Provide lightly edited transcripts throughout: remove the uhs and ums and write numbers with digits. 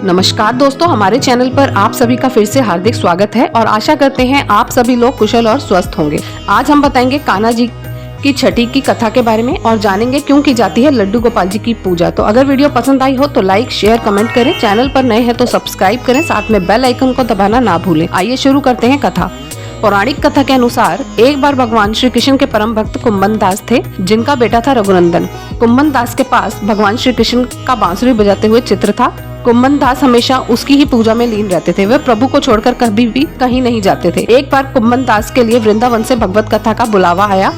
नमस्कार दोस्तों, हमारे चैनल पर आप सभी का फिर से हार्दिक स्वागत है और आशा करते हैं आप सभी लोग कुशल और स्वस्थ होंगे। आज हम बताएंगे कान्हा जी की छठी की कथा के बारे में और जानेंगे क्यों की जाती है लड्डू गोपाल जी की पूजा। तो अगर वीडियो पसंद आई हो तो लाइक, शेयर, कमेंट करें। चैनल पर नए हैं तो सब्सक्राइब करें, साथ में बेल आइकन को दबाना ना भूलें। आइए शुरू करते हैं कथा। पौराणिक कथा के अनुसार एक बार भगवान श्री कृष्ण के परम भक्त कुंभन दास थे, जिनका बेटा था रघुनंदन। कुंभन दास के पास भगवान श्री कृष्ण का बांसुरी बजाते हुए चित्र था। कुंभन दास हमेशा उसकी ही पूजा में लीन रहते थे। वे प्रभु को छोड़कर कभी भी कहीं नहीं जाते थे। एक बार कुंभन दास के लिए वृंदावन से भगवत कथा का बुलावा आया।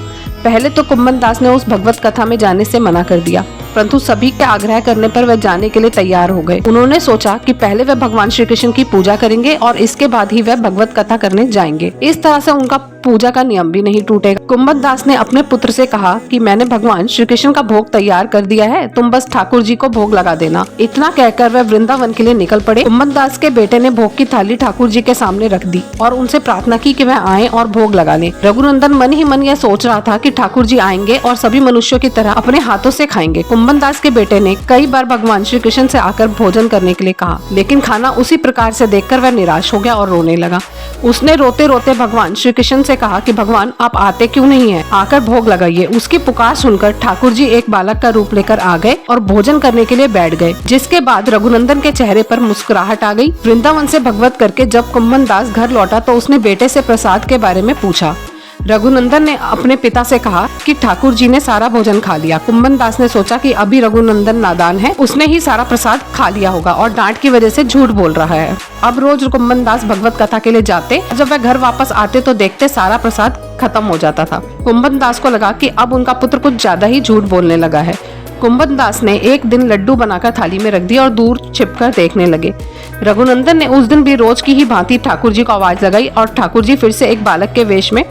पहले तो कुंभन दास ने उस भगवत कथा में जाने से मना कर दिया, परंतु सभी के आग्रह करने पर वह जाने के लिए तैयार हो गए। उन्होंने सोचा कि पहले वह भगवान श्री कृष्ण की पूजा करेंगे और इसके बाद ही वह भगवत कथा करने जाएंगे। इस तरह से उनका पूजा का नियम भी नहीं टूटेगा। कुंभन दास ने अपने पुत्र से कहा कि मैंने भगवान श्री कृष्ण का भोग तैयार कर दिया है, तुम बस ठाकुर जी को भोग लगा देना। इतना कहकर वह वृंदावन के लिए निकल पड़े। कुंभन दास के बेटे ने भोग की थाली ठाकुर जी के सामने रख दी और उनसे प्रार्थना की कि वह आए और भोग लगा लें। रघुनंदन मन ही मन यह सोच रहा था कि ठाकुर जी आएंगे और सभी मनुष्यों की तरह अपने हाथों से खाएंगे। कुंभन दास के बेटे ने कई बार भगवान श्री कृष्ण से आकर भोजन करने के लिए कहा, लेकिन खाना उसी प्रकार से देखकर वह निराश हो गया और रोने लगा। उसने रोते रोते भगवान श्री कृष्ण से कहा कि भगवान आप आते क्यों नहीं हैं? आकर भोग लगाइए। उसकी पुकार सुनकर ठाकुर जी एक बालक का रूप लेकर आ गए और भोजन करने के लिए बैठ गए, जिसके बाद रघुनंदन के चेहरे पर मुस्कुराहट आ गई। वृंदावन से भगवत करके जब कुंभन दास घर लौटा तो उसने बेटे से प्रसाद के बारे में पूछा। रघुनंदन ने अपने पिता से कहा कि ठाकुर जी ने सारा भोजन खा लिया। कुंभन दास ने सोचा कि अभी रघुनंदन नादान है, उसने ही सारा प्रसाद खा लिया होगा और डांट की वजह से झूठ बोल रहा है। अब रोज कुंभन दास भगवत कथा के लिए जाते। जब वह घर वापस आते तो देखते सारा प्रसाद खत्म हो जाता था। कुंभन दास को लगा कि अब उनका पुत्र कुछ ज्यादा ही झूठ बोलने लगा है। कुंभन दास ने एक दिन लड्डू बनाकर थाली में रख दिया और दूर छिपकर देखने लगे। रघुनंदन ने उस दिन भी रोज की ही भांति ठाकुर जी को आवाज लगाई और ठाकुर जी फिर से एक बालक के वेश में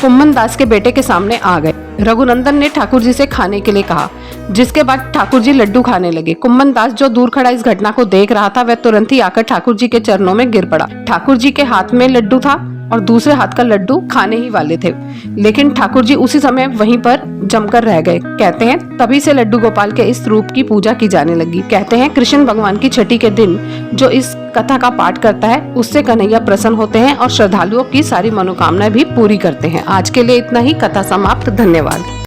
कुंभन दास के बेटे के सामने आ गए। रघुनंदन ने ठाकुर जी से खाने के लिए कहा, जिसके बाद ठाकुर जी लड्डू खाने लगे। कुंभन दास जो दूर खड़ा इस घटना को देख रहा था, वह तुरंत ही आकर ठाकुर जी के चरणों में गिर पड़ा। ठाकुर जी के हाथ में लड्डू था और दूसरे हाथ का लड्डू खाने ही वाले थे, लेकिन ठाकुर जी उसी समय वहीं पर जमकर रह गए। कहते हैं तभी से लड्डू गोपाल के इस रूप की पूजा की जाने लगी। कहते हैं कृष्ण भगवान की छठी के दिन जो इस कथा का पाठ करता है उससे कन्हैया प्रसन्न होते हैं और श्रद्धालुओं की सारी मनोकामनाएं भी पूरी करते हैं। आज के लिए इतना ही। कथा समाप्त। धन्यवाद।